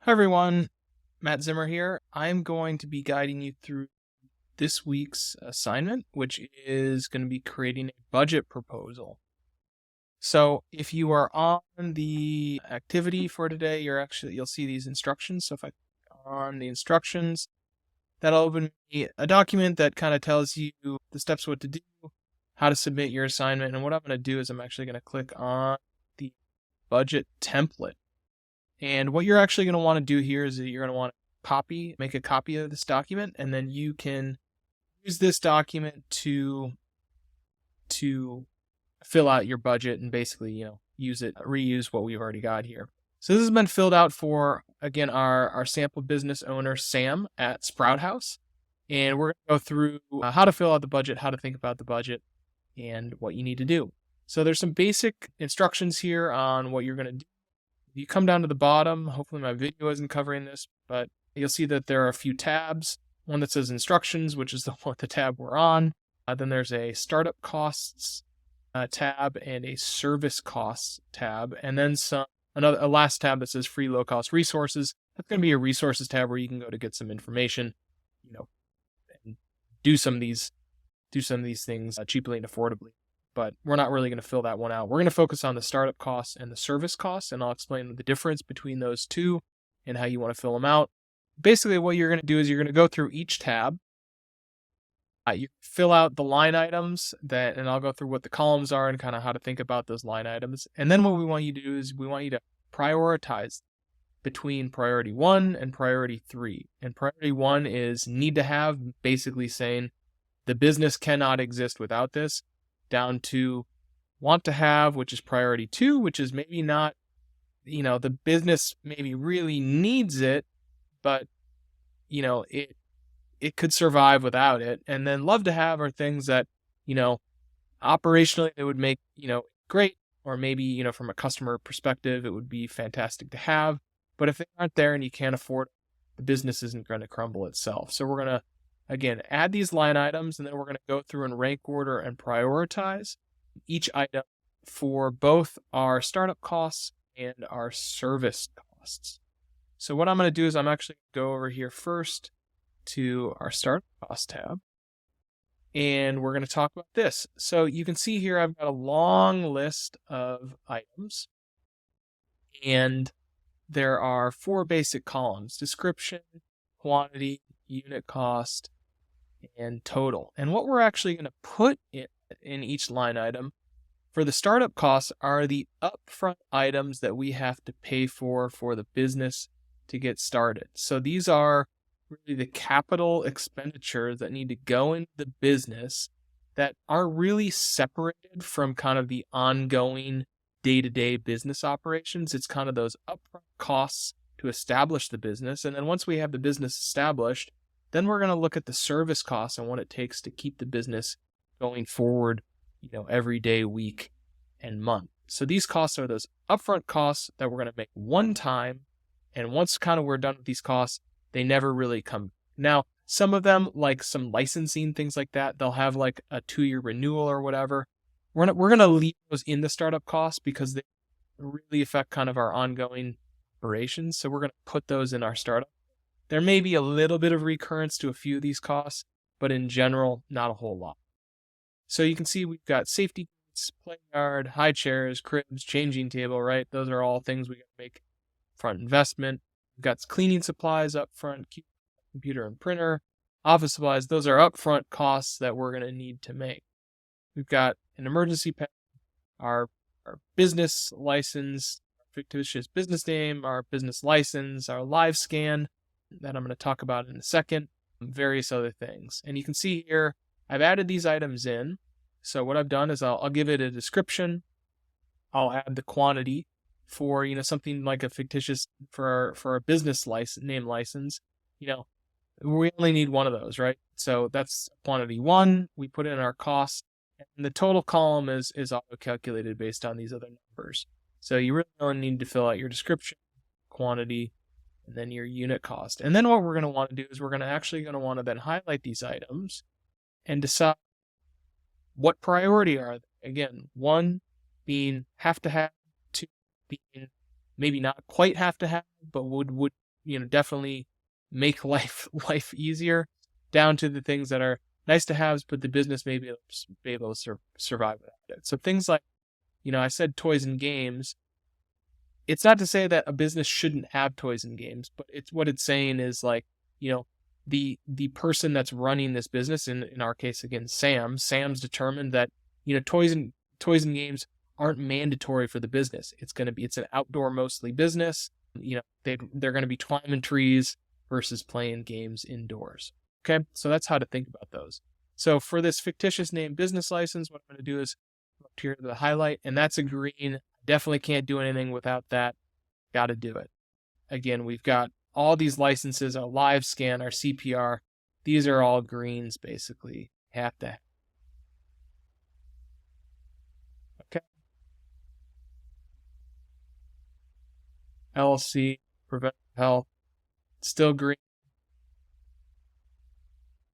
Hi everyone, Matt Zimmer here. I'm going to be guiding you through this week's assignment, which is going to be creating a budget proposal. So if you are on the activity for today, you'll see these instructions. So if I click on the instructions, that'll open me a document that kind of tells you the steps what to do, how to submit your assignment. And what I'm going to do is I'm actually going to click on the budget template. And what you're actually going to want to do here is that you're going to want to make a copy of this document, and then you can use this document to fill out your budget and basically, reuse what we've already got here. So this has been filled out for, again, our sample business owner, Sam at Sprout House. And we're going to go through how to fill out the budget, how to think about the budget, and what you need to do. So there's some basic instructions here on what you're going to do. If you come down to the bottom, hopefully my video isn't covering this, but you'll see that there are a few tabs. One that says instructions, which is the tab we're on. Then there's a startup costs tab and a service costs tab, and then a last tab that says free low cost resources. That's going to be a resources tab where you can go to get some information, and do some of these things cheaply and affordably. But we're not really going to fill that one out. We're going to focus on the startup costs and the service costs, and I'll explain the difference between those two and how you want to fill them out. Basically, what you're going to do is you're going to go through each tab. You fill out the line items, and I'll go through what the columns are and kind of how to think about those line items. And then what we want you to do is we want you to prioritize between priority 1 and priority 3. And priority 1 is need to have, basically saying the business cannot exist without this, down to want to have, which is priority 2, which is maybe not, the business maybe really needs it, but it could survive without it. And then love to have are things that, operationally it would make, great, or maybe, from a customer perspective, it would be fantastic to have. But if they aren't there and you can't afford it, the business isn't going to crumble itself. So we're going to, again, add these line items, and then we're going to go through and rank order and prioritize each item for both our startup costs and our service costs. So what I'm going to do is I'm actually going to go over here first to our startup cost tab, and we're going to talk about this. So you can see here I've got a long list of items, and there are 4 basic columns: description, quantity, unit cost, and total. And what we're actually going to put in each line item for the startup costs are the upfront items that we have to pay for the business to get started. So these are really the capital expenditures that need to go into the business that are really separated from kind of the ongoing day-to-day business operations. It's kind of those upfront costs to establish the business. And then once we have the business established, then we're going to look at the service costs and what it takes to keep the business going forward, every day, week, and month. So these costs are those upfront costs that we're going to make one time. And once kind of we're done with these costs, they never really come. Now, some of them, like some licensing, things like that, they'll have like a 2-year renewal or whatever. We're going to leave those in the startup costs because they really affect kind of our ongoing operations. So we're going to put those in our startup. There may be a little bit of recurrence to a few of these costs, but in general, not a whole lot. So you can see we've got safety gates, play yard, high chairs, cribs, changing table, right? Those are all things we got to make front investment. We've got cleaning supplies up front, computer and printer, office supplies. Those are upfront costs that we're going to need to make. We've got an emergency pen, our business license, fictitious business name, our business license, our live scan that I'm going to talk about in a second, various other things. And you can see here, I've added these items in. So what I've done is I'll give it a description. I'll add the quantity for, something like a fictitious for a business name license. We only need one of those, right? So that's quantity 1. We put in our cost, and the total column is auto-calculated based on these other numbers. So you really only need to fill out your description, quantity, and then your unit cost. And then what we're going to want to do is we're going to want to then highlight these items and decide what priority are they. Again, 1 being have to have, 2 being maybe not quite have to have, but would definitely make life easier, down to the things that are nice to haves, but the business may be able to survive without it. So things like, I said toys and games. It's not to say that a business shouldn't have toys and games, but it's saying is like, the person that's running this business, in our case again, Sam's determined that, toys and games aren't mandatory for the business. It's an outdoor mostly business. They're going to be climbing trees versus playing games indoors. Okay, so that's how to think about those. So for this fictitious name business license, what I'm going to do is go up here to the highlight, and that's a green. Definitely can't do anything without that. Got to do it. Again, we've got all these licenses, our live scan, our CPR. These are all greens, basically. Have to. Okay. LLC, preventive health, still green.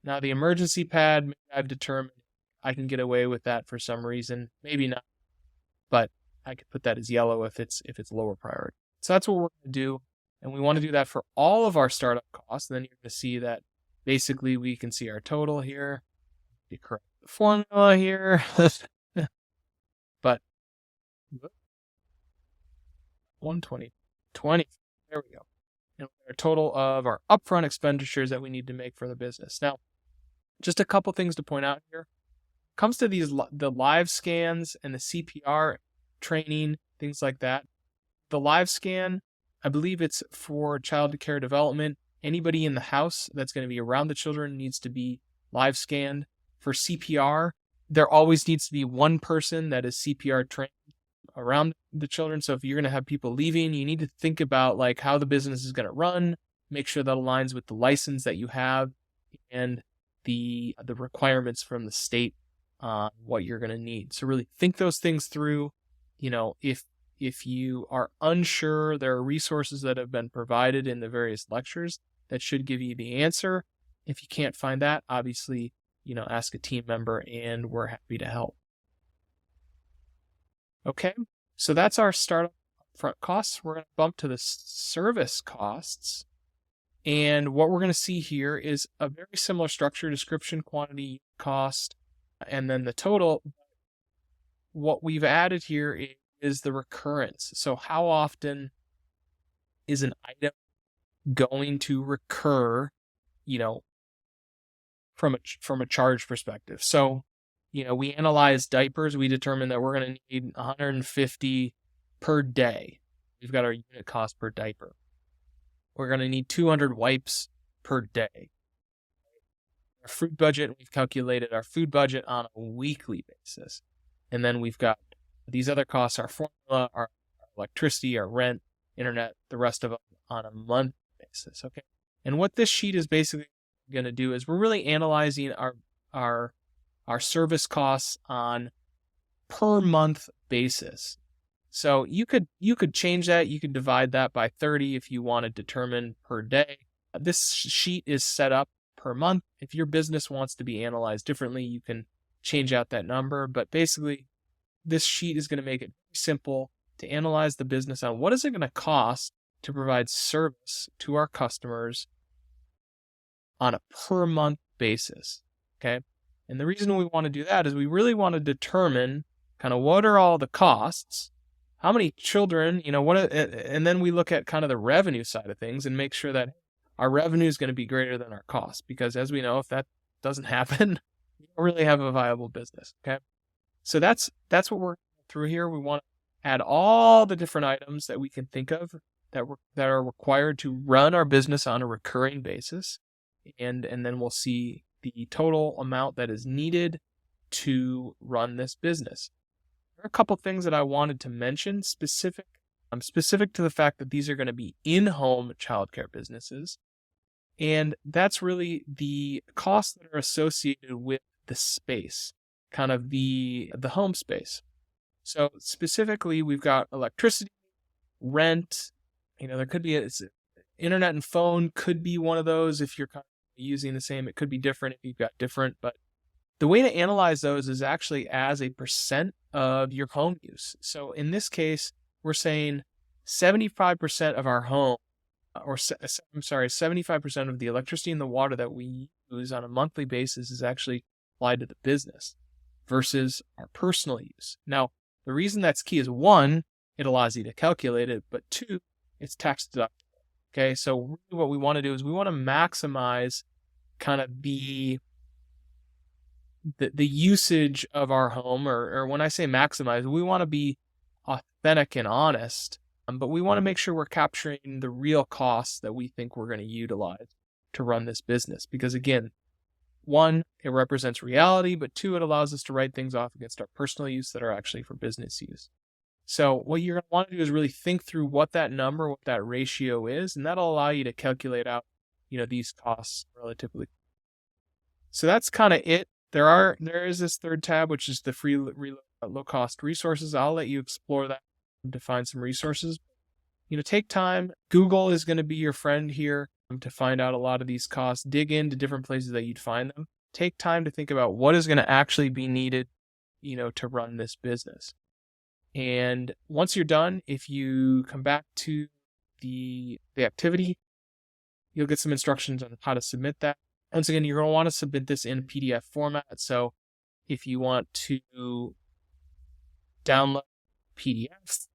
Now the emergency pad, maybe I've determined I can get away with that for some reason. Maybe not, but I could put that as yellow if it's lower priority. So that's what we're going to do. And we want to do that for all of our startup costs. And then you're going to see that basically we can see our total here. You correct the formula here. But 120, 20. There we go. And our total of our upfront expenditures that we need to make for the business. Now, just a couple things to point out here. Comes to the live scans and the CPR training, things like that. The live scan, I believe it's for child care development. Anybody in the house that's going to be around the children needs to be live scanned. For CPR, there always needs to be one person that is CPR trained around the children. So if you're going to have people leaving, you need to think about like how the business is going to run, make sure that aligns with the license that you have and the requirements from the state on what you're going to need. So really think those things through. If you are unsure, there are resources that have been provided in the various lectures that should give you the answer. If you can't find that, obviously, ask a team member and we're happy to help. Okay, so that's our startup front costs. We're going to bump to the service costs. And what we're going to see here is a very similar structure: description, quantity, cost, and then the total. What we've added here is the recurrence. So how often is an item going to recur, from a charge perspective? So, we analyze diapers. We determined that we're going to need 150 per day. We've got our unit cost per diaper. We're going to need 200 wipes per day. Our food budget, we've calculated our food budget on a weekly basis. And then we've got these other costs, our formula, our electricity, our rent, internet, the rest of them on a month basis. Okay. And what this sheet is basically going to do is we're really analyzing our service costs on per month basis. So you could change that. You could divide that by 30 if you want to determine per day. This sheet is set up per month. If your business wants to be analyzed differently, you can change out that number. But basically, this sheet is going to make it simple to analyze the business on what is it going to cost to provide service to our customers on a per month basis. Okay. And the reason we want to do that is we really want to determine kind of what are all the costs, how many children, and then we look at kind of the revenue side of things and make sure that our revenue is going to be greater than our cost. Because as we know, if that doesn't happen, you don't really have a viable business. Okay. So that's what we're through here. We want to add all the different items that we can think of that are required to run our business on a recurring basis. And then we'll see the total amount that is needed to run this business. There are a couple things that I wanted to mention specific to the fact that these are going to be in-home childcare businesses. And that's really the costs that are associated with the space, kind of the home space. So specifically, we've got electricity, rent, there could be internet and phone could be one of those. If you're kind of using the same, it could be different if you've got different, but the way to analyze those is actually as a percent of your home use. So in this case, we're saying 75% of our home I'm sorry, 75% of the electricity and the water that we use on a monthly basis is actually applied to the business versus our personal use. Now, the reason that's key is one, it allows you to calculate it, but two, it's tax deductible. Okay, so really what we want to do is we want to maximize kind of the usage of our home, or when I say maximize, we want to be authentic and honest, but we want to make sure we're capturing the real costs that we think we're going to utilize to run this business. Because again, one, it represents reality, but two, it allows us to write things off against our personal use that are actually for business use. So what you're going to want to do is really think through what that number, what that ratio is, and that'll allow you to calculate out, these costs relatively. So that's kind of it. There is this third tab, which is the free low cost resources. I'll let you explore that to find some resources. Take time. Google is going to be your friend here to find out a lot of these costs. Dig into different places that you'd find them. Take time to think about what is going to actually be needed, to run this business. And once you're done, if you come back to the activity, you'll get some instructions on how to submit that. Once again, you're going to want to submit this in PDF format. So if you want to download PDFs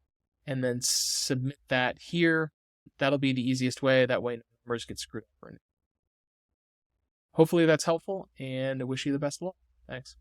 and then submit that here, that'll be the easiest way. That way, numbers get screwed up. Hopefully that's helpful, and I wish you the best of luck. Thanks.